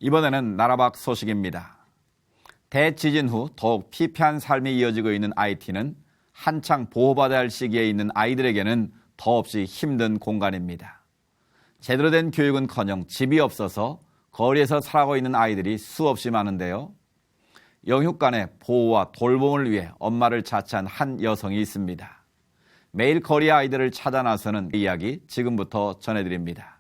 이번에는 나라 밖 소식입니다. 대지진 후 더욱 피폐한 삶이 이어지고 있는 IT는 한창 보호받아야 할 시기에 있는 아이들에게는 더없이 힘든 공간입니다. 제대로 된 교육은커녕 집이 없어서 거리에서 살아가고 있는 아이들이 수없이 많은데요. 영육간의 보호와 돌봄을 위해 엄마를 자처한 한 여성이 있습니다. 매일 거리 아이들을 찾아 나서는 이야기 지금부터 전해드립니다.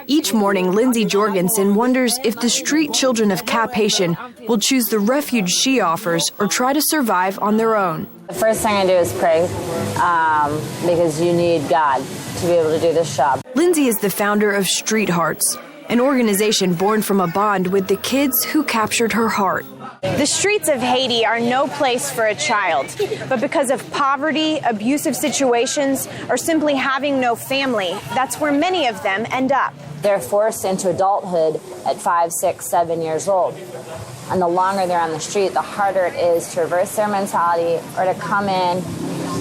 Each morning, Lindsay Jorgensen wonders if the street children of Cap Haitian will choose the refuge she offers or try to survive on their own. The first thing I do is pray, because you need God to be able to do this job. Lindsay is the founder of Street Hearts, an organization born from a bond with the kids who captured her heart. The streets of Haiti are no place for a child, but because of poverty, abusive situations, or simply having no family, that's where many of them end up. They're forced into adulthood at 5, 6, 7 years old. And the longer they're on the street, the harder it is to reverse their mentality or to come in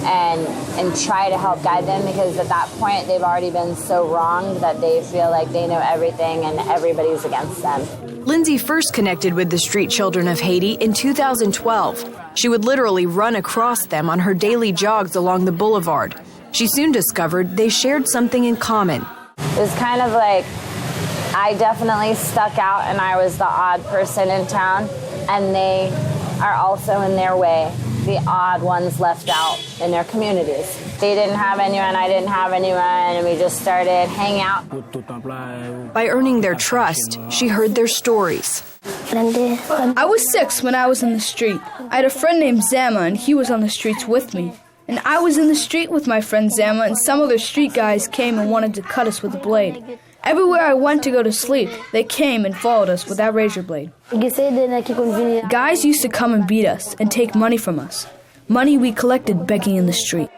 and try to help guide them, because at that point they've already been so wronged that they feel like they know everything and everybody's against them. Lindsay first connected with the street children of Haiti in 2012. She would literally run across them on her daily jogs along the boulevard. She soon discovered they shared something in common. It was kind of like I definitely stuck out and I was the odd person in town, and they are also in their way the odd ones left out in their communities. They didn't have anyone, I didn't have anyone, and we just started hanging out. By earning their trust, she heard their stories. I was 6 when I was in the street. I had a friend named Zama, and he was on the streets with me. And I was in the street with my friend Zama, and some other street guys came and wanted to cut us with a blade. Everywhere I went to go to sleep, they came and followed us with that razor blade. Guys used to come and beat us and take money from us. Money we collected begging in the street.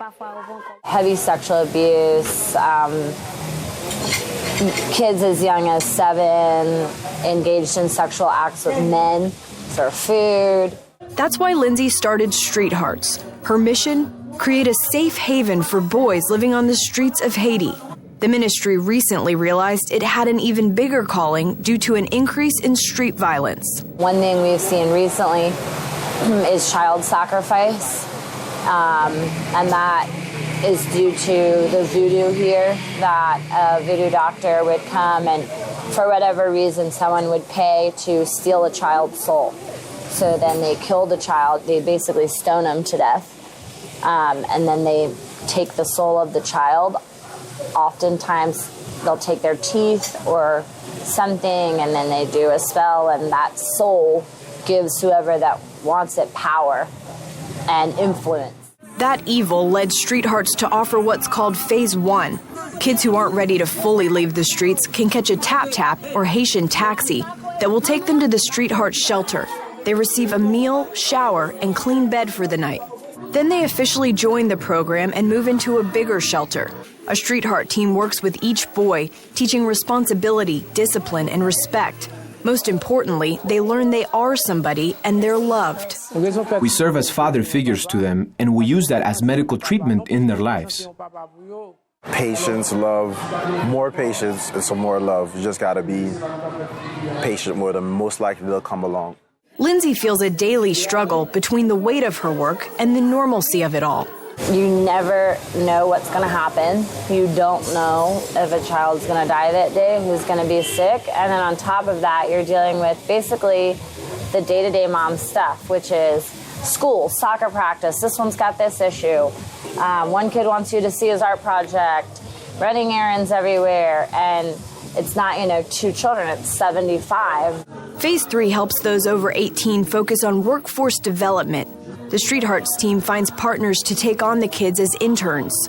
Heavy sexual abuse, kids as young as 7 engaged in sexual acts with men for food. That's why Lindsay started Street Hearts. Her mission? Create a safe haven for boys living on the streets of Haiti. The ministry recently realized it had an even bigger calling due to an increase in street violence. One thing we've seen recently is child sacrifice, and that is due to the voodoo here, that a voodoo doctor would come and for whatever reason someone would pay to steal a child's soul. So then they kill the child, they basically stone him to death, and then they take the soul of the child. Oftentimes they'll take their teeth or something, and then they do a spell, and that soul gives whoever that wants it power and influence. That evil led Street Hearts to offer what's called Phase 1. Kids who aren't ready to fully leave the streets can catch a tap-tap or Haitian taxi that will take them to the Street Hearts shelter. They receive a meal, shower, and clean bed for the night. Then they officially join the program and move into a bigger shelter. A Street Heart team works with each boy, teaching responsibility, discipline, and respect. Most importantly, they learn they are somebody and they're loved. We serve as father figures to them, and we use that as medical treatment in their lives. Patience, love, more patience and some more love. You just gotta be patient with them. Most likely they'll come along. Lindsay feels a daily struggle between the weight of her work and the normalcy of it all. You never know what's going to happen. You don't know if a child's going to die that day, who's going to be sick. And then on top of that, you're dealing with basically the day-to-day mom stuff, which is school, soccer practice. This one's got this issue. One kid wants you to see his art project, running errands everywhere. And it's not, 2 children, it's 75. Phase 3 helps those over 18 focus on workforce development. The Street Hearts team finds partners to take on the kids as interns.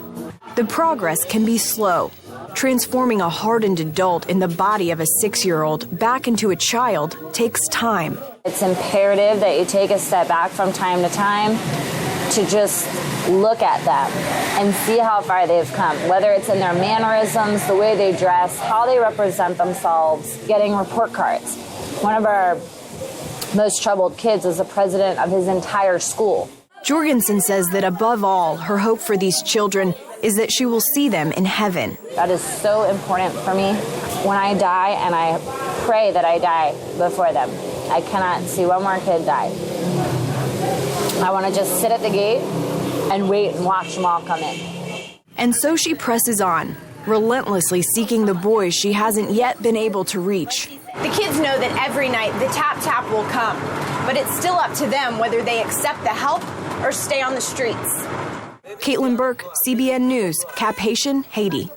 The progress can be slow. Transforming a hardened adult in the body of a 6-year-old back into a child takes time. It's imperative that you take a step back from time to time to just look at them and see how far they've come, whether it's in their mannerisms, the way they dress, how they represent themselves, getting report cards. One of our most troubled kids is the president of his entire school. Jorgensen says that above all, her hope for these children is that she will see them in heaven. That is so important for me. when I die, and I pray that I die before them. I cannot see one more kid die. I want to just sit at the gate and wait and watch them all come in. And so she presses on, relentlessly seeking the boys she hasn't yet been able to reach. The kids know that every night the tap-tap will come, but it's still up to them whether they accept the help or stay on the streets. Caitlin Burke, CBN News, Cap Haitian, Haiti.